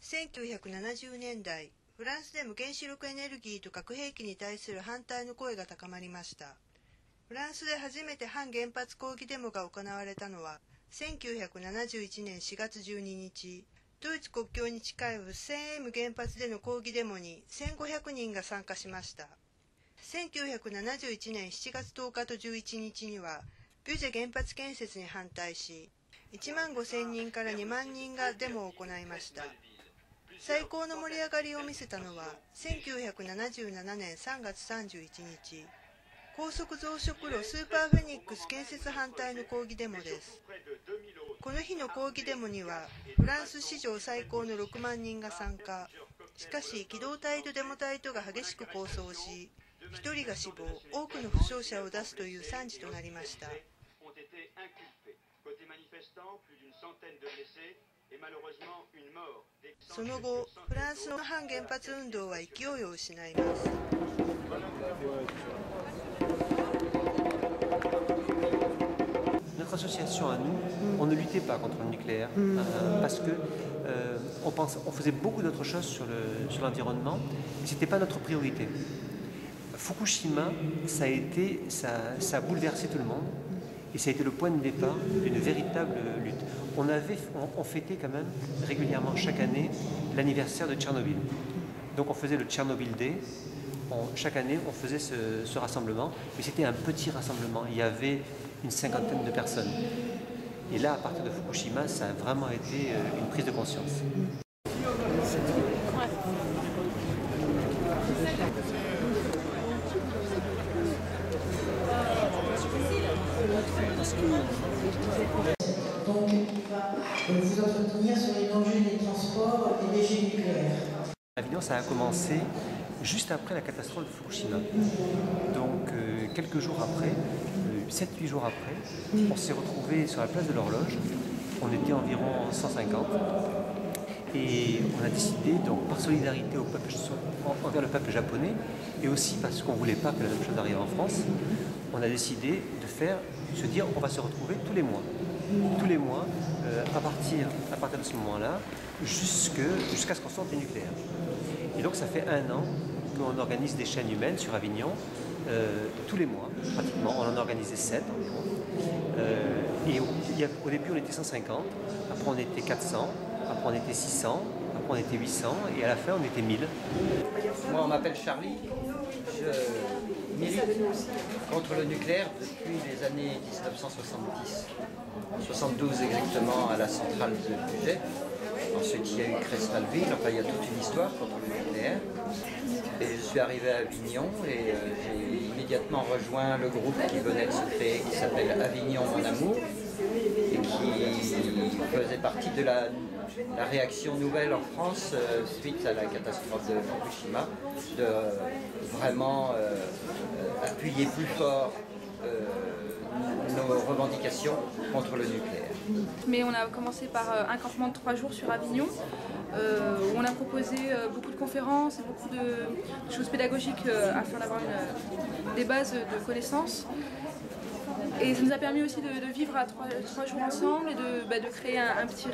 1970年代、フランスでも原子力エネルギーと核兵器に対する反対の声が高まりました。フランスで初めて反原発抗議デモが行われたのは、1971年4月12日、ドイツ国境に近いフッセンエーム原発での抗議デモに1500人が参加しました。1971年7月10日と11日には、ビュジェ原発建設に反対し、1万5000人から2万人がデモを行いました。最高の盛り上がりを見せたのは、1977年3月31日、高速増殖炉スーパーフェニックス建設反対の抗議デモです。この日の抗議デモには、フランス史上最高の6万人が参加。しかし、機動隊とデモ隊とが激しく抗争し、1人が死亡、多くの負傷者を出すという惨事となりました。その後、フランスの反原発運動は勢いを失います。Notre association à nous, on ne luttait pas contre le nucléaire parce que on faisait beaucoup d'autres choses sur l'environnement, mais ce n'était pas notre priorité. Fukushima, ça a bouleversé tout le monde et ça a été le point de départ d'une véritable lutte. On fêtait quand même régulièrement chaque année l'anniversaire de Tchernobyl. Donc on faisait le Tchernobyl Day. Chaque année, on faisait ce rassemblement, mais c'était un petit rassemblement. Il y avait une cinquantaine de personnes. Et là, à partir de Fukushima, ça a vraiment été une prise de conscience. Donc, il va vous entretenir sur les dangers des transports et des déchets nucléaires. Avignon, ça a commencé juste après la catastrophe de Fukushima. Donc, quelques jours après, 7-8 jours après, on s'est retrouvés sur la place de l'Horloge. On était environ 150. Et on a décidé, donc, par solidarité envers le peuple japonais, et aussi parce qu'on ne voulait pas que la même chose arrive en France, on a décidé de se dire on va se retrouver tous les mois. Tous les mois, à partir de ce moment-là, jusqu'à ce qu'on sorte du nucléaire. Et donc ça fait 1 an qu'on organise des chaînes humaines sur Avignon, tous les mois, pratiquement. On en a organisé 7 environ. Et au début on était 150, après on était 400, après on était 600, après on était 800, et à la fin on était 1000. Moi on m'appelle Charlie, je milite contre le nucléaire depuis les années 1970. 72 exactement à la centrale de Puget. Ensuite il y a eu Crestalville, enfin il y a toute une histoire contre le nucléaire. Et je suis arrivé à Avignon et j'ai immédiatement rejoint le groupe qui venait de se créer, qui s'appelle Avignon Mon Amour, et qui faisait partie de la réaction nouvelle en France suite à la catastrophe de Fukushima, de vraiment appuyer plus fort nos revendications contre le nucléaire. Mais on a commencé par un campement de 3 jours sur Avignon, où on a proposé beaucoup de conférences et beaucoup de choses pédagogiques afin d'avoir des bases de connaissances. Et ça nous a permis aussi de vivre à 3 jours ensemble et de créer un petit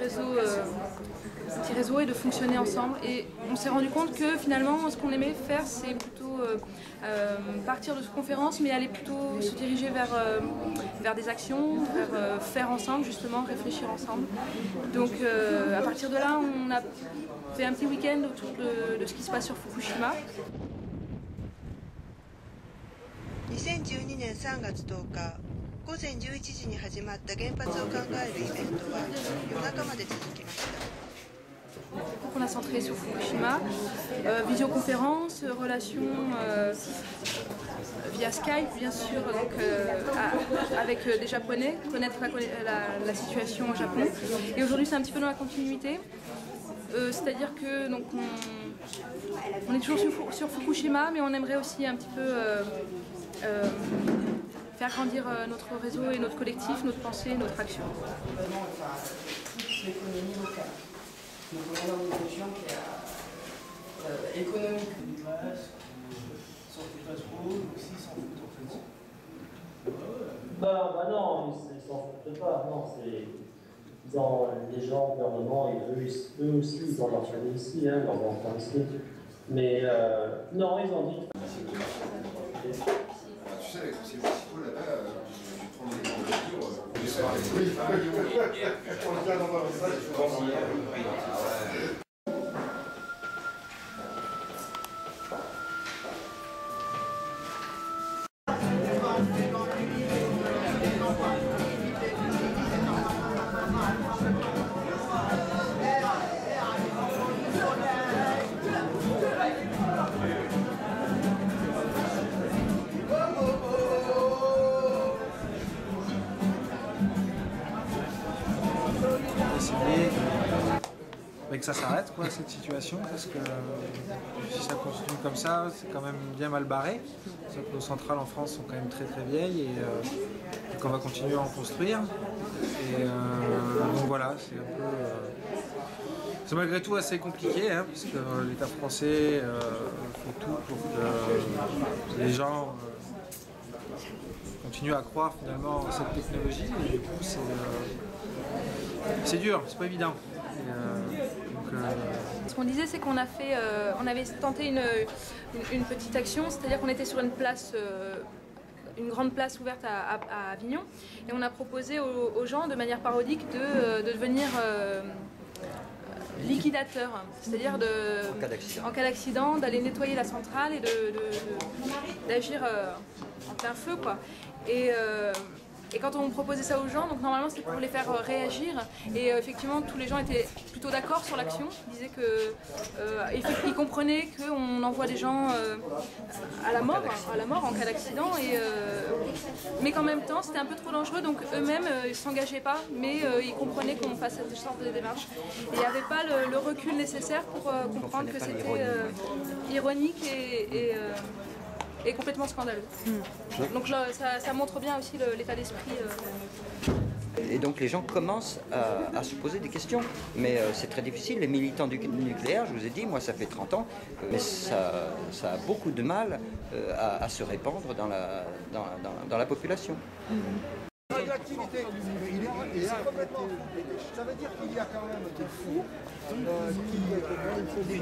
réseau et de fonctionner ensemble. Et on s'est rendu compte que finalement ce qu'on aimait faire c'est plutôt partir de ces conférences mais aller plutôt se diriger vers des actions, vers faire ensemble justement, réfléchir ensemble. Donc à partir de là on a fait un petit week-end autour de ce qui se passe sur Fukushima. 2012年3月10日、午前11時に始まった原発を考えるイベントは夜中まで続きました。On a centré sur Fukushima, visioconférence, relations via Skype bien sûr, donc, avec des Japonais, connaître la situation au Japon. Et aujourd'hui c'est un petit peu dans la continuité, c'est-à-dire que donc, on est toujours sur Fukushima, mais on aimerait aussi un petit peu faire grandir notre réseau et notre collectif, notre pensée, notre action. L'économie locale. Donc on est dans une région qui est économique. Sans foutre pas trop, aussi sans foutre en fait. Bah non, ils s'en foutent pas, non, c'est... dans les gens au gouvernement, et eux aussi, ils ont leur famille ici, hein, leurs enfants ici. Mais non, ils ont dit. Tu sais, avec ces municipaux là-bas, tu prends des candidatures. Oui, on le garde dans un message, je pense. Que ça s'arrête quoi cette situation parce que si ça continue comme ça c'est quand même bien mal barré. Nos centrales en France sont quand même très vieilles et qu'on va continuer à en construire et donc voilà c'est un peu c'est malgré tout assez compliqué hein, parce que l'État français fait tout pour que les gens continuent à croire finalement en cette technologie et du coup c'est dur, c'est pas évident. Ce qu'on disait, c'est qu'on on avait tenté une petite action, c'est-à-dire qu'on était sur une place, une grande place ouverte à Avignon, et on a proposé aux gens, de manière parodique, de devenir liquidateurs, c'est-à-dire en cas d'accident, d'aller nettoyer la centrale et d'agir en plein feu, quoi. Et quand on proposait ça aux gens, donc normalement c'était pour les faire réagir, et effectivement tous les gens étaient plutôt d'accord sur l'action. Ils disaient qu'ils comprenaient qu'on envoie des gens à la mort en cas d'accident, mais qu'en même temps c'était un peu trop dangereux, donc eux-mêmes ils ne s'engageaient pas, mais ils comprenaient qu'on fasse cette sorte de démarche. Et il n'y avait pas le recul nécessaire pour comprendre que c'était ironique et complètement scandaleux. Donc ça montre bien aussi l'état d'esprit. Et donc les gens commencent à se poser des questions. Mais c'est très difficile. Les militants du nucléaire, je vous ai dit, moi ça fait 30 ans, mais ça a beaucoup de mal à se répandre dans la population. L'activité ça veut dire qu'il y a quand même des fous,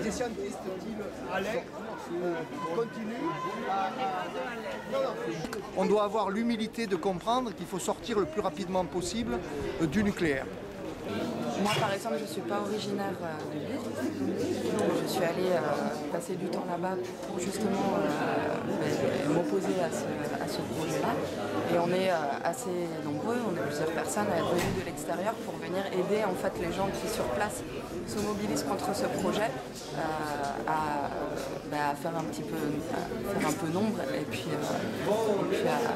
des scientistes type Alex, qui continuent On doit avoir l'humilité de comprendre qu'il faut sortir le plus rapidement possible du nucléaire. Moi, par exemple, je ne suis pas originaire de Lille. Je suis allée passer du temps là-bas pour justement m'opposer à ce projet-là. Et on est assez nombreux, on est plusieurs personnes à être venues de l'extérieur pour venir aider en fait, les gens qui sur place se mobilisent contre ce projet à faire un petit peu, faire un peu nombre et puis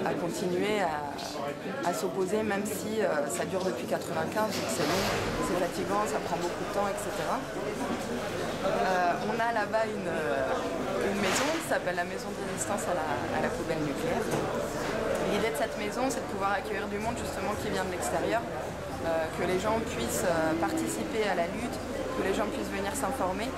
à continuer à s'opposer, même si ça dure depuis 95, donc c'est long, c'est fatigant, ça prend beaucoup de temps, etc. On a là-bas une maison qui s'appelle la maison de résistance à la poubelle nucléaire. L'idée de cette maison, c'est de pouvoir accueillir du monde justement qui vient de l'extérieur, que les gens puissent participer à la lutte, que les gens puissent venir s'informer.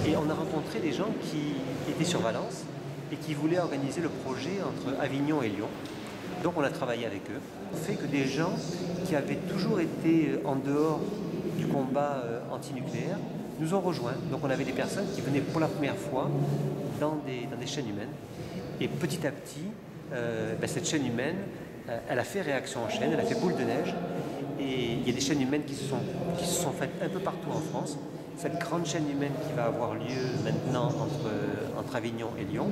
Et on a rencontré des gens qui étaient sur Valence et qui voulaient organiser le projet entre Avignon et Lyon. Donc on a travaillé avec eux. On fait que des gens qui avaient toujours été en dehors du combat antinucléaire nous ont rejoints. Donc on avait des personnes qui venaient pour la première fois dans des chaînes humaines. Et petit à petit, cette chaîne humaine, elle a fait réaction en chaîne, elle a fait boule de neige. Et il y a des chaînes humaines qui se sont faites un peu partout en France. Cette grande chaîne humaine qui va avoir lieu maintenant entre Avignon et Lyon.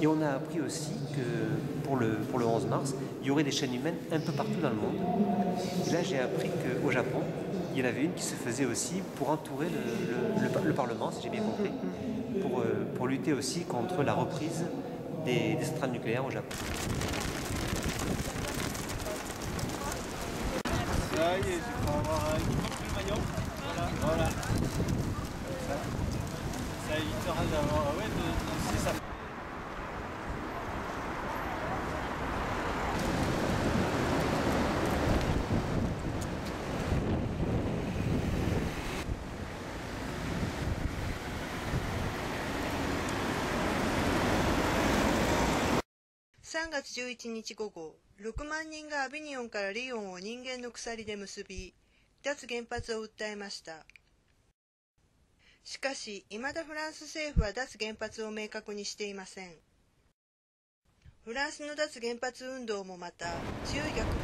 Et on a appris aussi que pour le 11 mars, il y aurait des chaînes humaines un peu partout dans le monde. Et là, j'ai appris qu'au Japon, il y en avait une qui se faisait aussi pour entourer le Parlement, si j'ai bien compris, pour lutter aussi contre la reprise des centrales nucléaires au Japon. Ça y est, je vais avoir le maillot. Voilà. Ça évitera d'avoir... Ouais, c'est ça. 3月11日午後、6万人がアビニオンからリヨンを人間の鎖で結び、脱原発を訴えました。しかし、未だフランス政府は脱原発を明確にしていません。フランスの脱原発運動もまた、強い逆